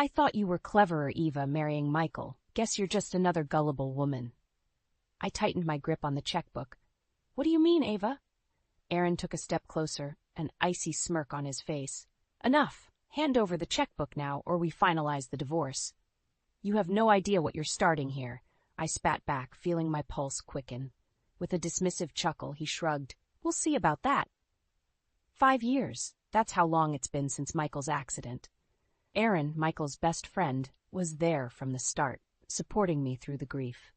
I thought you were cleverer, Eva, marrying Michael. Guess you're just another gullible woman. I tightened my grip on the checkbook. What do you mean, Ava? Aaron took a step closer, an icy smirk on his face. Enough. Hand over the checkbook now, or we finalize the divorce. You have no idea what you're starting here. I spat back, feeling my pulse quicken. With a dismissive chuckle, he shrugged. We'll see about that. 5 years. That's how long it's been since Michael's accident. Aaron, Michael's best friend, was there from the start, supporting me through the grief.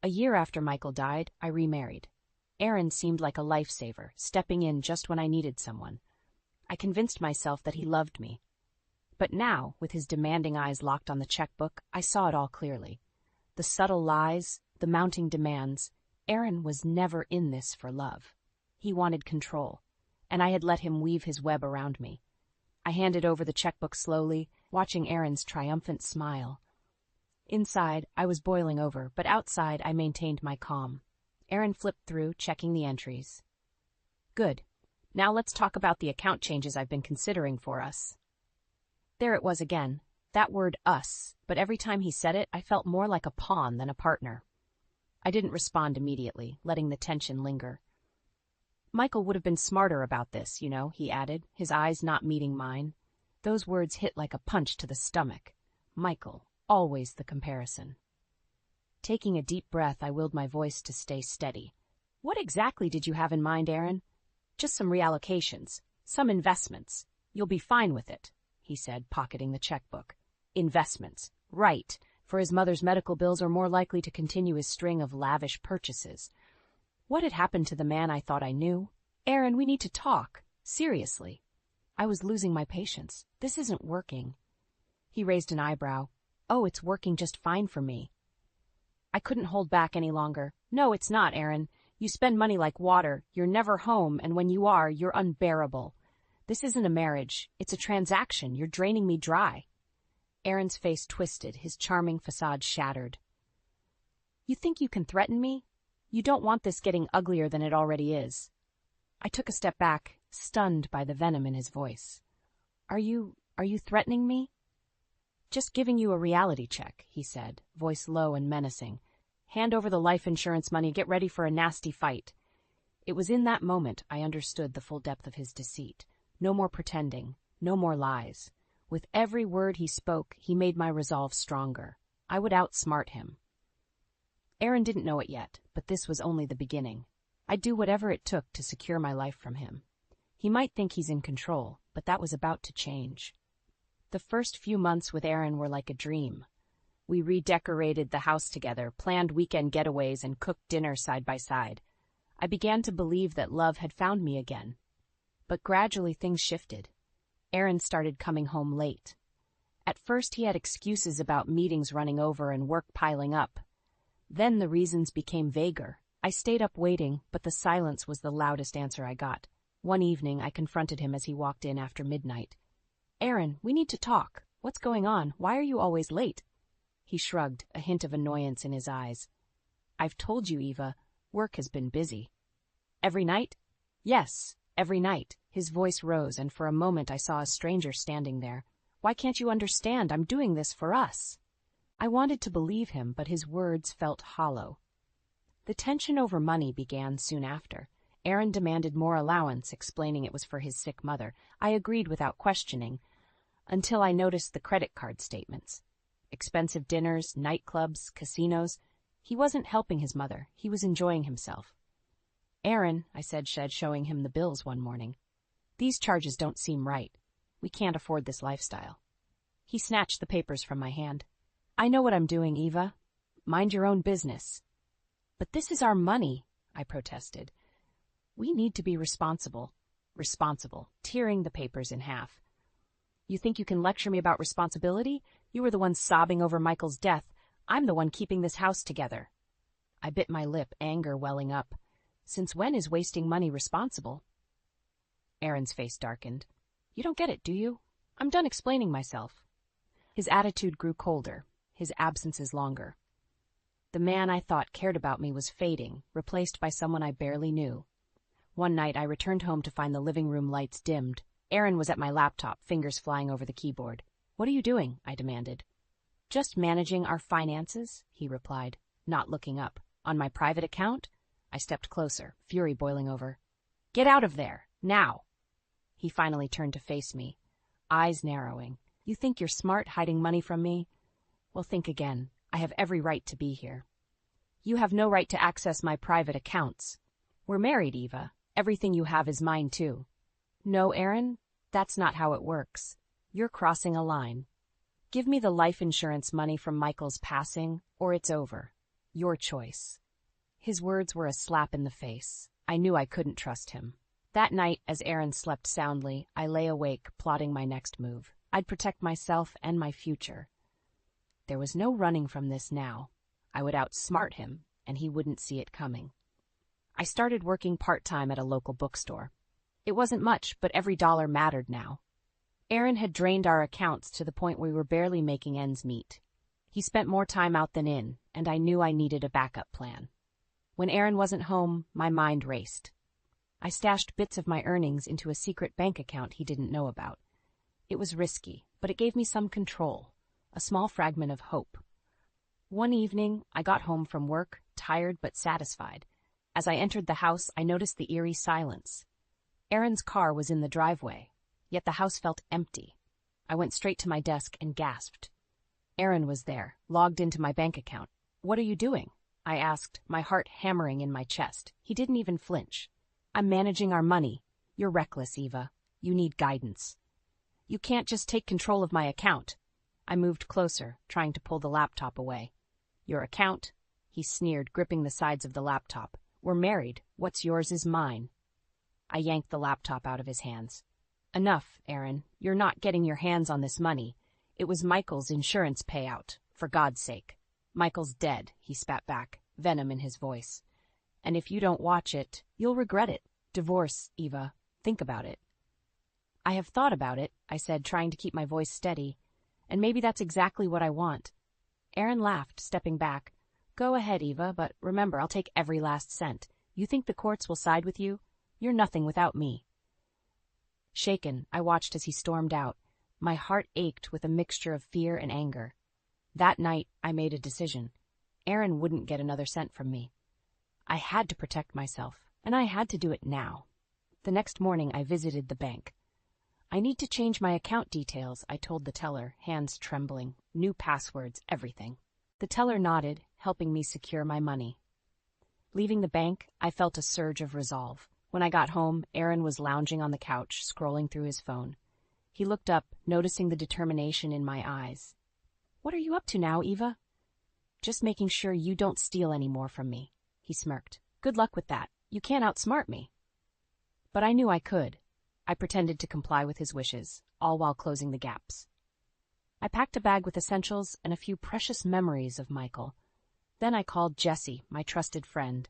A year after Michael died, I remarried. Aaron seemed like a lifesaver, stepping in just when I needed someone. I convinced myself that he loved me. But now, with his demanding eyes locked on the checkbook, I saw it all clearly. The subtle lies, the mounting demands. Aaron was never in this for love. He wanted control, and I had let him weave his web around me. I handed over the checkbook slowly, watching Aaron's triumphant smile. Inside, I was boiling over, but outside I maintained my calm. Aaron flipped through, checking the entries. Good. Now let's talk about the account changes I've been considering for us. There it was again, that word us, but every time he said it, I felt more like a pawn than a partner. I didn't respond immediately, letting the tension linger. Michael would have been smarter about this, you know, he added, his eyes not meeting mine. Those words hit like a punch to the stomach. Michael, always the comparison. Taking a deep breath, I willed my voice to stay steady. What exactly did you have in mind, Aaron? Just some reallocations, some investments. You'll be fine with it, he said, pocketing the checkbook. Investments. Right, for his mother's medical bills are more likely to continue his string of lavish purchases. What had happened to the man I thought I knew? Aaron, we need to talk. Seriously. I was losing my patience. This isn't working. He raised an eyebrow. Oh, it's working just fine for me. I couldn't hold back any longer. No, it's not, Aaron. You spend money like water. You're never home, and when you are, you're unbearable. This isn't a marriage. It's a transaction. You're draining me dry. Aaron's face twisted, his charming facade shattered. You think you can threaten me? You don't want this getting uglier than it already is. I took a step back, stunned by the venom in his voice. Are you threatening me? Just giving you a reality check, he said, voice low and menacing. Hand over the life insurance money, get ready for a nasty fight. It was in that moment I understood the full depth of his deceit. No more pretending, no more lies. With every word he spoke, he made my resolve stronger. I would outsmart him. Aaron didn't know it yet, but this was only the beginning. I'd do whatever it took to secure my life from him. He might think he's in control, but that was about to change. The first few months with Aaron were like a dream. We redecorated the house together, planned weekend getaways, and cooked dinner side by side. I began to believe that love had found me again. But gradually things shifted. Aaron started coming home late. At first he had excuses about meetings running over and work piling up. Then the reasons became vaguer. I stayed up waiting, but the silence was the loudest answer I got. One evening I confronted him as he walked in after midnight. Aaron, we need to talk. What's going on? Why are you always late? He shrugged, a hint of annoyance in his eyes. I've told you, Eva, work has been busy. Every night? Yes, every night. His voice rose, and for a moment I saw a stranger standing there. Why can't you understand? I'm doing this for us. I wanted to believe him, but his words felt hollow. The tension over money began soon after. Aaron demanded more allowance, explaining it was for his sick mother. I agreed without questioning, until I noticed the credit card statements. Expensive dinners, nightclubs, casinos. He wasn't helping his mother. He was enjoying himself. Aaron, I said, showing him the bills one morning. These charges don't seem right. We can't afford this lifestyle. He snatched the papers from my hand. I know what I'm doing, Eva. Mind your own business. But this is our money, I protested. We need to be responsible. Responsible, tearing the papers in half. You think you can lecture me about responsibility? You were the one sobbing over Michael's death. I'm the one keeping this house together. I bit my lip, anger welling up. Since when is wasting money responsible? Aaron's face darkened. You don't get it, do you? I'm done explaining myself. His attitude grew colder, his absences longer. The man I thought cared about me was fading, replaced by someone I barely knew. One night I returned home to find the living room lights dimmed. Aaron was at my laptop, fingers flying over the keyboard. What are you doing? I demanded. Just managing our finances, he replied, not looking up. On my private account? I stepped closer, fury boiling over. Get out of there, now! He finally turned to face me, eyes narrowing. You think you're smart hiding money from me? Well, think again. I have every right to be here. You have no right to access my private accounts. We're married, Eva. Everything you have is mine, too. No, Aaron, that's not how it works. You're crossing a line. Give me the life insurance money from Michael's passing, or it's over. Your choice. His words were a slap in the face. I knew I couldn't trust him. That night, as Aaron slept soundly, I lay awake, plotting my next move. I'd protect myself and my future. There was no running from this now. I would outsmart him, and he wouldn't see it coming. I started working part-time at a local bookstore. It wasn't much, but every dollar mattered now. Aaron had drained our accounts to the point we were barely making ends meet. He spent more time out than in, and I knew I needed a backup plan. When Aaron wasn't home, my mind raced. I stashed bits of my earnings into a secret bank account he didn't know about. It was risky, but it gave me some control, a small fragment of hope. One evening, I got home from work, tired but satisfied. As I entered the house, I noticed the eerie silence. Aaron's car was in the driveway, yet the house felt empty. I went straight to my desk and gasped. Aaron was there, logged into my bank account. What are you doing? I asked, my heart hammering in my chest. He didn't even flinch. I'm managing our money. You're reckless, Eva. You need guidance. You can't just take control of my account. I moved closer, trying to pull the laptop away. Your account? He sneered, gripping the sides of the laptop. We're married. What's yours is mine. I yanked the laptop out of his hands. Enough, Aaron. You're not getting your hands on this money. It was Michael's insurance payout, for God's sake. Michael's dead, he spat back, venom in his voice. And if you don't watch it, you'll regret it. Divorce, Eva. Think about it. I have thought about it, I said, trying to keep my voice steady. And maybe that's exactly what I want. Aaron laughed, stepping back. Go ahead, Eva, but remember, I'll take every last cent. You think the courts will side with you? You're nothing without me. Shaken, I watched as he stormed out. My heart ached with a mixture of fear and anger. That night, I made a decision. Aaron wouldn't get another cent from me. I had to protect myself, and I had to do it now. The next morning, I visited the bank. I need to change my account details, I told the teller, hands trembling. New passwords, everything. The teller nodded, helping me secure my money. Leaving the bank, I felt a surge of resolve. When I got home, Aaron was lounging on the couch, scrolling through his phone. He looked up, noticing the determination in my eyes. What are you up to now, Eva? Just making sure you don't steal any more from me, he smirked. Good luck with that. You can't outsmart me. But I knew I could. I pretended to comply with his wishes, all while closing the gaps. I packed a bag with essentials and a few precious memories of Michael. Then I called Jessie, my trusted friend.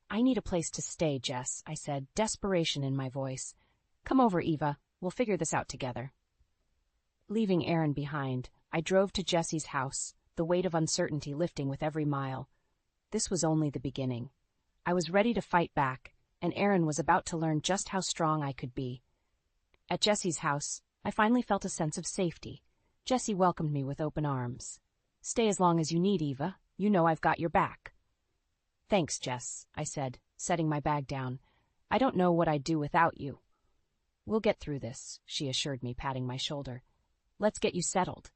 I need a place to stay, Jess, I said, desperation in my voice. Come over, Eva. We'll figure this out together. Leaving Aaron behind, I drove to Jessie's house, the weight of uncertainty lifting with every mile. This was only the beginning. I was ready to fight back, and Aaron was about to learn just how strong I could be. At Jessie's house, I finally felt a sense of safety. Jessie welcomed me with open arms. Stay as long as you need, Eva. You know I've got your back. Thanks, Jess, I said, setting my bag down. I don't know what I'd do without you. We'll get through this, she assured me, patting my shoulder. Let's get you settled.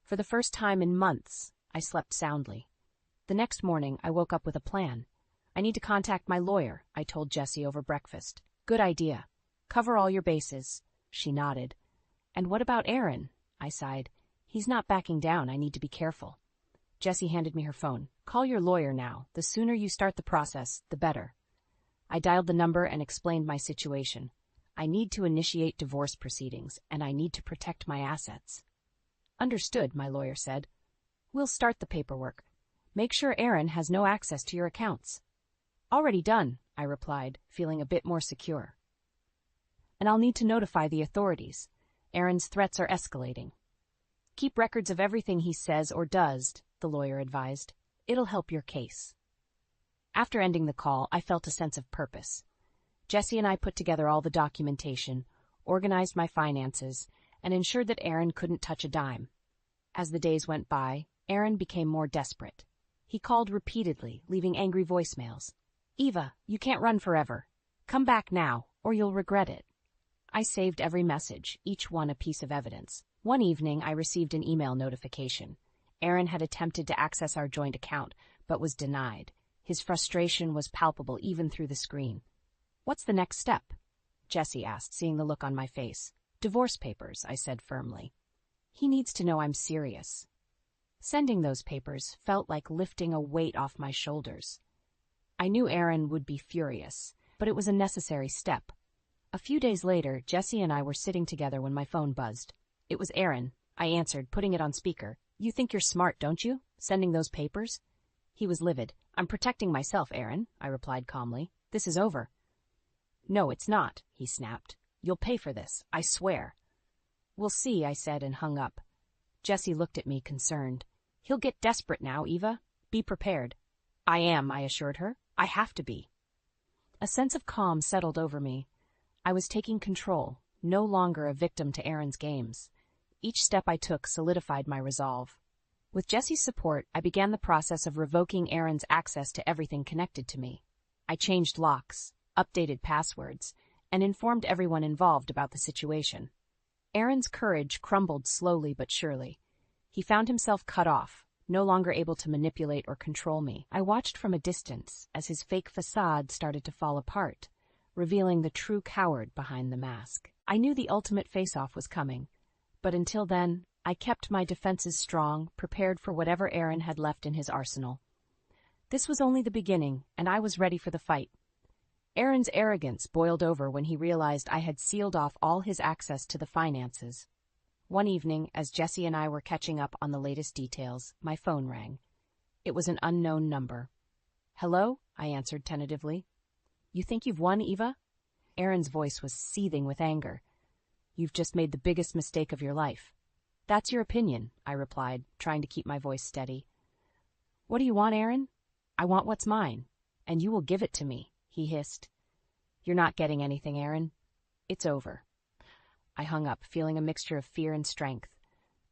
For the first time in months, I slept soundly. The next morning, I woke up with a plan. I need to contact my lawyer, I told Jessie over breakfast. Good idea. Cover all your bases. She nodded. And what about Aaron? I sighed. He's not backing down. I need to be careful. Jessie handed me her phone. Call your lawyer now. The sooner you start the process, the better. I dialed the number and explained my situation. I need to initiate divorce proceedings, and I need to protect my assets. Understood, my lawyer said. We'll start the paperwork. Make sure Aaron has no access to your accounts. Already done, I replied, feeling a bit more secure. And I'll need to notify the authorities. Aaron's threats are escalating. Keep records of everything he says or does, the lawyer advised. It'll help your case. After ending the call, I felt a sense of purpose. Jessie and I put together all the documentation, organized my finances, and ensured that Aaron couldn't touch a dime. As the days went by, Aaron became more desperate. He called repeatedly, leaving angry voicemails. "Eva, you can't run forever. Come back now, or you'll regret it." I saved every message, each one a piece of evidence. One evening, I received an email notification. Aaron had attempted to access our joint account, but was denied. His frustration was palpable even through the screen. "What's the next step?" Jessie asked, seeing the look on my face. "Divorce papers," I said firmly. "He needs to know I'm serious." Sending those papers felt like lifting a weight off my shoulders. I knew Aaron would be furious, but it was a necessary step. A few days later, Jessie and I were sitting together when my phone buzzed. It was Aaron. I answered, putting it on speaker. "You think you're smart, don't you? Sending those papers?" He was livid. "I'm protecting myself, Aaron," I replied calmly. "This is over." "No, it's not," he snapped. "You'll pay for this, I swear." "We'll see," I said and hung up. Jessie looked at me, concerned. "He'll get desperate now, Eva. Be prepared." "I am," I assured her. "I have to be." A sense of calm settled over me. I was taking control, no longer a victim to Aaron's games. Each step I took solidified my resolve. With Jessie's support, I began the process of revoking Aaron's access to everything connected to me. I changed locks, updated passwords, and informed everyone involved about the situation. Aaron's courage crumbled slowly but surely. He found himself cut off, no longer able to manipulate or control me. I watched from a distance as his fake facade started to fall apart, revealing the true coward behind the mask. I knew the ultimate face-off was coming, but until then, I kept my defenses strong, prepared for whatever Aaron had left in his arsenal. This was only the beginning, and I was ready for the fight. Aaron's arrogance boiled over when he realized I had sealed off all his access to the finances. One evening, as Jessie and I were catching up on the latest details, my phone rang. It was an unknown number. "Hello?" I answered tentatively. "You think you've won, Eva?" Aaron's voice was seething with anger. "You've just made the biggest mistake of your life." "That's your opinion," I replied, trying to keep my voice steady. "What do you want, Aaron?" "I want what's mine, and you will give it to me," he hissed. "You're not getting anything, Aaron. It's over." I hung up, feeling a mixture of fear and strength.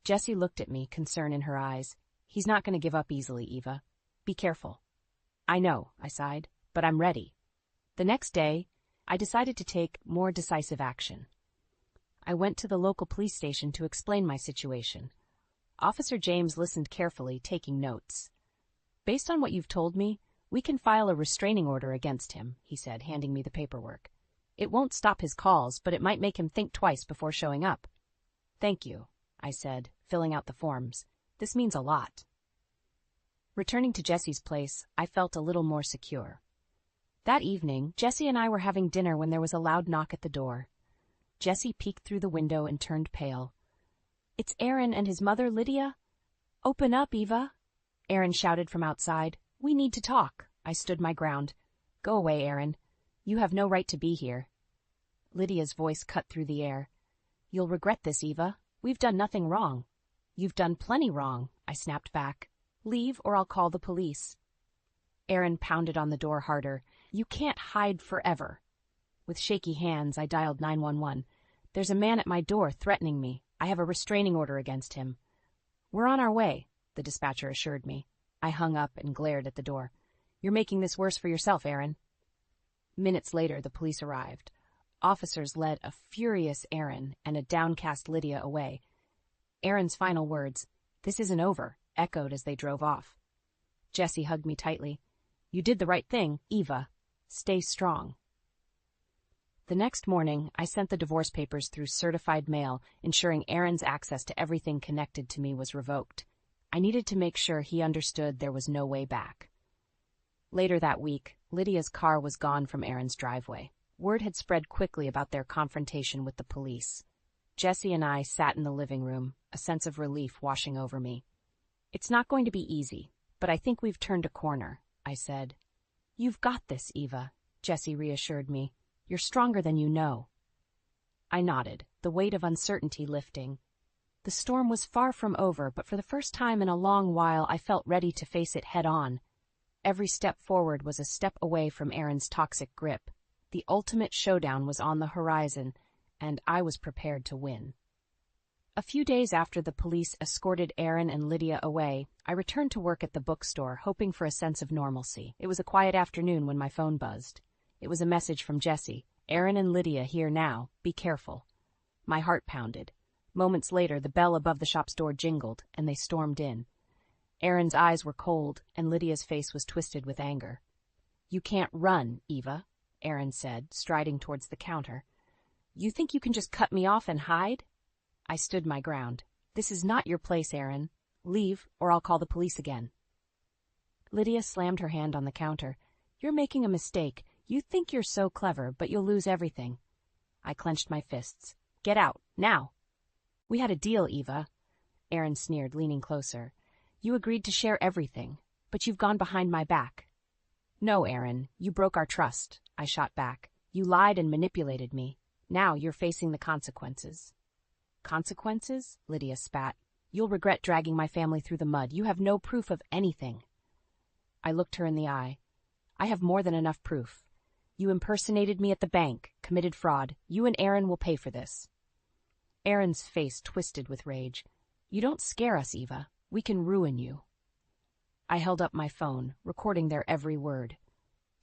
Jessie looked at me, concern in her eyes. "He's not going to give up easily, Eva. Be careful." "I know," I sighed, "but I'm ready." The next day, I decided to take more decisive action. I went to the local police station to explain my situation. Officer James listened carefully, taking notes. "Based on what you've told me, we can file a restraining order against him," he said, handing me the paperwork. "It won't stop his calls, but it might make him think twice before showing up." "Thank you," I said, filling out the forms. "This means a lot." Returning to Jessie's place, I felt a little more secure. That evening, Jessie and I were having dinner when there was a loud knock at the door. Jessie peeked through the window and turned pale. "It's Aaron and his mother, Lydia." "Open up, Eva," Aaron shouted from outside. "We need to talk." I stood my ground. "Go away, Aaron. You have no right to be here." Lydia's voice cut through the air. "You'll regret this, Eva. We've done nothing wrong." "You've done plenty wrong," I snapped back. "Leave or I'll call the police." Aaron pounded on the door harder. "You can't hide forever." With shaky hands, I dialed 911. "There's a man at my door threatening me. I have a restraining order against him." "We're on our way," the dispatcher assured me. I hung up and glared at the door. "You're making this worse for yourself, Aaron." Minutes later, the police arrived. Officers led a furious Aaron and a downcast Lydia away. Aaron's final words, "This isn't over," echoed as they drove off. Jessie hugged me tightly. "You did the right thing, Eva. Stay strong." The next morning, I sent the divorce papers through certified mail, ensuring Aaron's access to everything connected to me was revoked. I needed to make sure he understood there was no way back. Later that week, Lydia's car was gone from Aaron's driveway. Word had spread quickly about their confrontation with the police. Jessie and I sat in the living room, a sense of relief washing over me. "It's not going to be easy, but I think we've turned a corner," I said. "You've got this, Eva," Jessie reassured me. "You're stronger than you know." I nodded, the weight of uncertainty lifting. The storm was far from over, but for the first time in a long while I felt ready to face it head-on. Every step forward was a step away from Aaron's toxic grip. The ultimate showdown was on the horizon, and I was prepared to win. A few days after the police escorted Aaron and Lydia away, I returned to work at the bookstore, hoping for a sense of normalcy. It was a quiet afternoon when my phone buzzed. It was a message from Jesse. "Aaron and Lydia here now. Be careful." My heart pounded. Moments later, the bell above the shop's door jingled, and they stormed in. Aaron's eyes were cold, and Lydia's face was twisted with anger. "You can't run, Eva," Aaron said, striding towards the counter. "You think you can just cut me off and hide?" I stood my ground. "This is not your place, Aaron. Leave, or I'll call the police again." Lydia slammed her hand on the counter. "You're making a mistake. You think you're so clever, but you'll lose everything." I clenched my fists. "Get out, now." "We had a deal, Eva," Aaron sneered, leaning closer. "You agreed to share everything, but you've gone behind my back." "No, Aaron, you broke our trust," I shot back. "You lied and manipulated me. Now you're facing the consequences." "Consequences?" Lydia spat. "You'll regret dragging my family through the mud. You have no proof of anything." I looked her in the eye. "I have more than enough proof. You impersonated me at the bank, committed fraud. You and Aaron will pay for this." Aaron's face twisted with rage. "You don't scare us, Eva. We can ruin you." I held up my phone, recording their every word.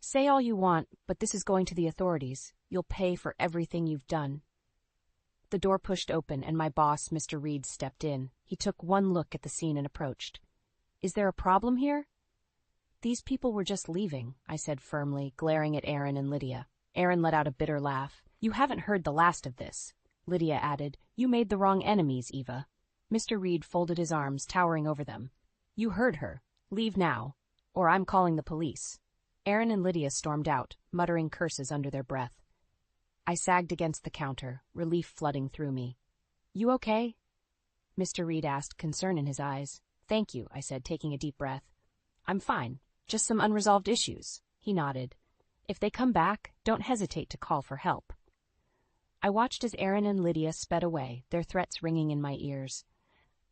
"Say all you want, but this is going to the authorities. You'll pay for everything you've done." The door pushed open, and my boss, Mr. Reed, stepped in. He took one look at the scene and approached. "Is there a problem here?" "These people were just leaving," I said firmly, glaring at Aaron and Lydia. Aaron let out a bitter laugh. "You haven't heard the last of this," Lydia added. "You made the wrong enemies, Eva." Mr. Reed folded his arms, towering over them. "You heard her. Leave now, or I'm calling the police." Aaron and Lydia stormed out, muttering curses under their breath. I sagged against the counter, relief flooding through me. "You okay?" Mr. Reed asked, concern in his eyes. "Thank you," I said, taking a deep breath. "I'm fine. Just some unresolved issues." He nodded. "If they come back, don't hesitate to call for help." I watched as Aaron and Lydia sped away, their threats ringing in my ears.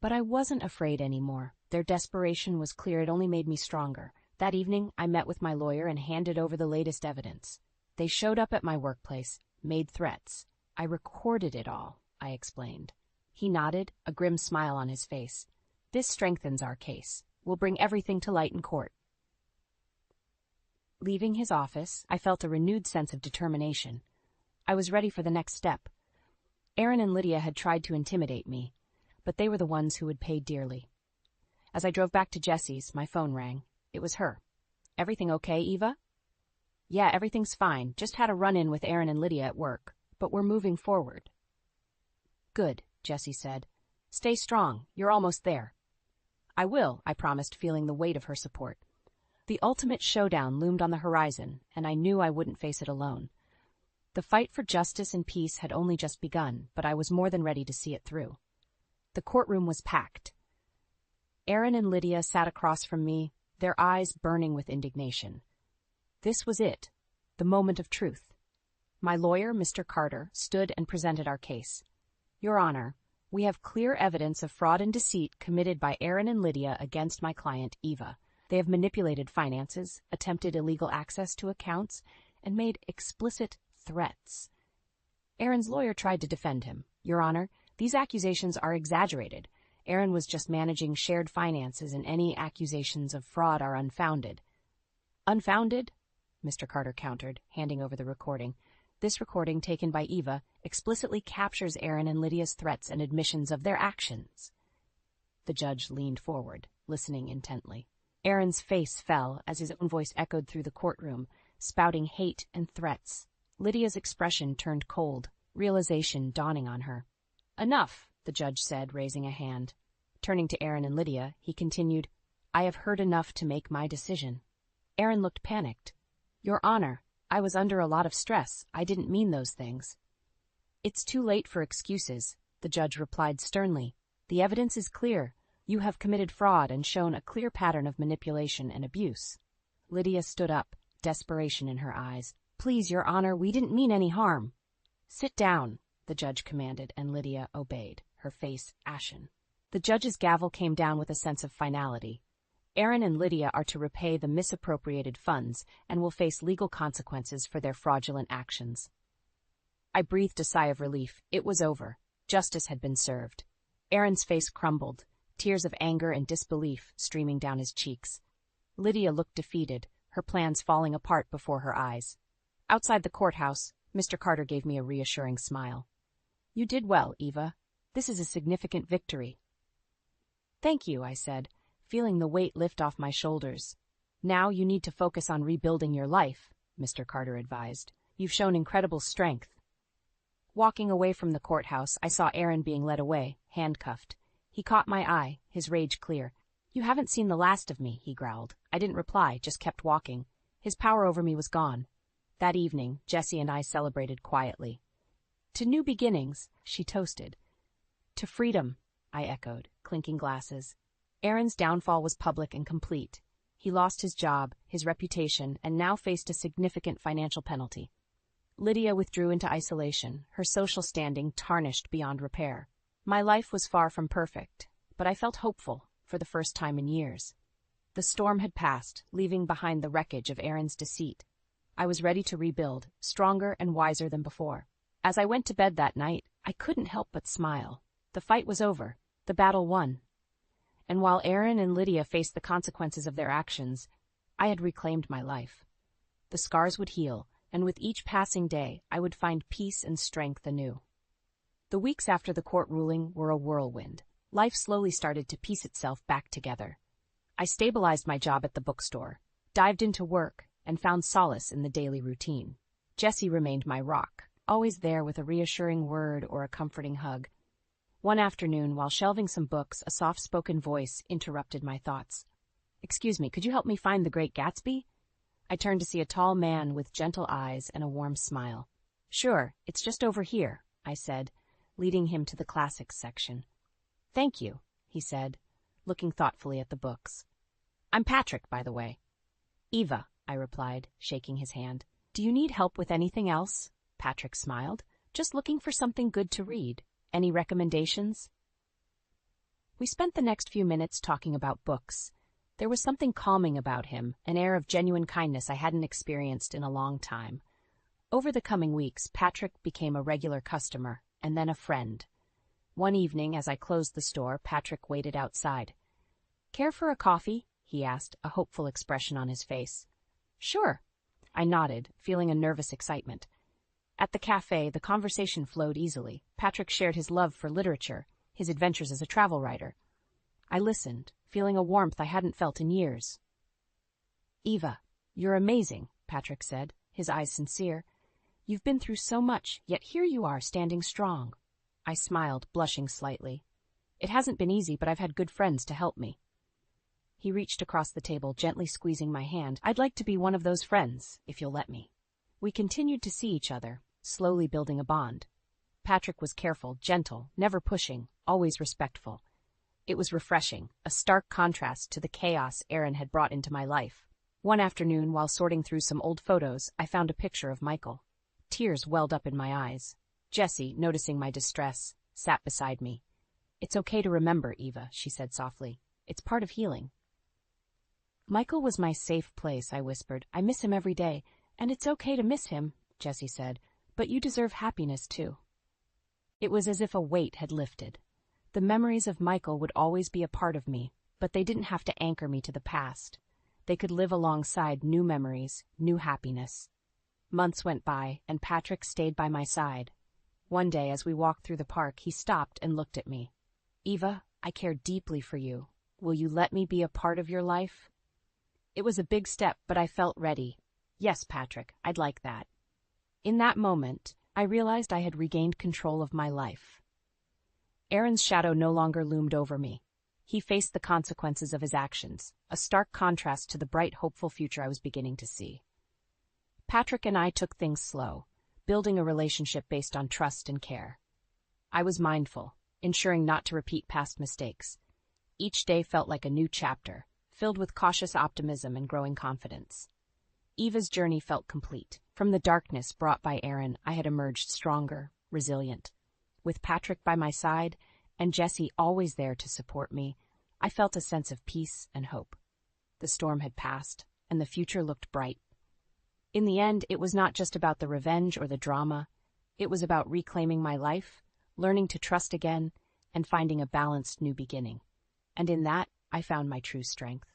But I wasn't afraid anymore. Their desperation was clear. It only made me stronger. That evening, I met with my lawyer and handed over the latest evidence. They showed up at my workplace, made threats. "I recorded it all," I explained. He nodded, a grim smile on his face. "This strengthens our case. We'll bring everything to light in court." Leaving his office, I felt a renewed sense of determination. I was ready for the next step. Aaron and Lydia had tried to intimidate me, but they were the ones who would pay dearly. As I drove back to Jesse's, my phone rang. It was her. "Everything okay, Eva?" "Yeah, everything's fine. Just had a run-in with Aaron and Lydia at work, but we're moving forward." "Good," Jesse said. "Stay strong. You're almost there." "I will," I promised, feeling the weight of her support. The ultimate showdown loomed on the horizon, and I knew I wouldn't face it alone. The fight for justice and peace had only just begun, but I was more than ready to see it through. The courtroom was packed. Aaron and Lydia sat across from me, their eyes burning with indignation. This was it, the moment of truth. My lawyer, Mr. Carter, stood and presented our case. "Your Honor, we have clear evidence of fraud and deceit committed by Aaron and Lydia against my client, Eva. They have manipulated finances, attempted illegal access to accounts, and made explicit threats." Aaron's lawyer tried to defend him. "Your Honor, these accusations are exaggerated. Aaron was just managing shared finances, and any accusations of fraud are unfounded." "Unfounded?" Mr. Carter countered, handing over the recording. "This recording, taken by Eva, explicitly captures Aaron and Lydia's threats and admissions of their actions." The judge leaned forward, listening intently. Aaron's face fell as his own voice echoed through the courtroom, spouting hate and threats. Lydia's expression turned cold, realization dawning on her. "Enough," the judge said, raising a hand. Turning to Aaron and Lydia, he continued, "I have heard enough to make my decision." Aaron looked panicked. "Your Honor, I was under a lot of stress. I didn't mean those things." "It's too late for excuses," the judge replied sternly. "The evidence is clear. You have committed fraud and shown a clear pattern of manipulation and abuse." Lydia stood up, desperation in her eyes. "Please, Your Honor, we didn't mean any harm." "Sit down," the judge commanded, and Lydia obeyed, her face ashen. The judge's gavel came down with a sense of finality. Aaron and Lydia are to repay the misappropriated funds and will face legal consequences for their fraudulent actions. I breathed a sigh of relief. It was over. Justice had been served. Aaron's face crumbled, tears of anger and disbelief streaming down his cheeks. Lydia looked defeated, her plans falling apart before her eyes. Outside the courthouse, Mr. Carter gave me a reassuring smile. "You did well, Eva. This is a significant victory." "Thank you," I said, feeling the weight lift off my shoulders. "Now you need to focus on rebuilding your life," Mr. Carter advised. "You've shown incredible strength." Walking away from the courthouse, I saw Aaron being led away, handcuffed. He caught my eye, his rage clear. "You haven't seen the last of me," he growled. I didn't reply, just kept walking. His power over me was gone. That evening, Jessie and I celebrated quietly. "To new beginnings," she toasted. "To freedom," I echoed, clinking glasses. Aaron's downfall was public and complete. He lost his job, his reputation, and now faced a significant financial penalty. Lydia withdrew into isolation, her social standing tarnished beyond repair. My life was far from perfect, but I felt hopeful for the first time in years. The storm had passed, leaving behind the wreckage of Aaron's deceit. I was ready to rebuild, stronger and wiser than before. As I went to bed that night, I couldn't help but smile. The fight was over, the battle won. And while Aaron and Lydia faced the consequences of their actions, I had reclaimed my life. The scars would heal, and with each passing day, I would find peace and strength anew. The weeks after the court ruling were a whirlwind. Life slowly started to piece itself back together. I stabilized my job at the bookstore, dived into work, and found solace in the daily routine. Jessie remained my rock, always there with a reassuring word or a comforting hug. One afternoon, while shelving some books, a soft-spoken voice interrupted my thoughts. "Excuse me, could you help me find The Great Gatsby?" I turned to see a tall man with gentle eyes and a warm smile. "Sure, it's just over here," I said, leading him to the classics section. "Thank you," he said, looking thoughtfully at the books. "I'm Patrick, by the way." "Eva," I replied, shaking his hand. "Do you need help with anything else?" Patrick smiled. "Just looking for something good to read. Any recommendations?" We spent the next few minutes talking about books. There was something calming about him, an air of genuine kindness I hadn't experienced in a long time. Over the coming weeks, Patrick became a regular customer, and then a friend. One evening, as I closed the store, Patrick waited outside. "Care for a coffee?" he asked, a hopeful expression on his face. "Sure." I nodded, feeling a nervous excitement. At the cafe, the conversation flowed easily. Patrick shared his love for literature, his adventures as a travel writer. I listened, feeling a warmth I hadn't felt in years. "Eva, you're amazing," Patrick said, his eyes sincere. "You've been through so much, yet here you are, standing strong." I smiled, blushing slightly. "It hasn't been easy, but I've had good friends to help me." He reached across the table, gently squeezing my hand. "I'd like to be one of those friends, if you'll let me." We continued to see each other, slowly building a bond. Patrick was careful, gentle, never pushing, always respectful. It was refreshing, a stark contrast to the chaos Aaron had brought into my life. One afternoon, while sorting through some old photos, I found a picture of Michael. Tears welled up in my eyes. Jessie, noticing my distress, sat beside me. "It's okay to remember, Eva," she said softly. "It's part of healing." "Michael was my safe place," I whispered. "I miss him every day, and it's okay to miss him," Jessie said. "But you deserve happiness, too." It was as if a weight had lifted. The memories of Michael would always be a part of me, but they didn't have to anchor me to the past. They could live alongside new memories, new happiness. Months went by, and Patrick stayed by my side. One day, as we walked through the park, he stopped and looked at me. "Eva, I care deeply for you. Will you let me be a part of your life?" It was a big step, but I felt ready. "Yes, Patrick, I'd like that." In that moment, I realized I had regained control of my life. Aaron's shadow no longer loomed over me. He faced the consequences of his actions, a stark contrast to the bright, hopeful future I was beginning to see. Patrick and I took things slow, building a relationship based on trust and care. I was mindful, ensuring not to repeat past mistakes. Each day felt like a new chapter, filled with cautious optimism and growing confidence. Eva's journey felt complete. From the darkness brought by Aaron, I had emerged stronger, resilient. With Patrick by my side, and Jessie always there to support me, I felt a sense of peace and hope. The storm had passed, and the future looked bright. In the end, it was not just about the revenge or the drama. It was about reclaiming my life, learning to trust again, and finding a balanced new beginning. And in that, I found my true strength.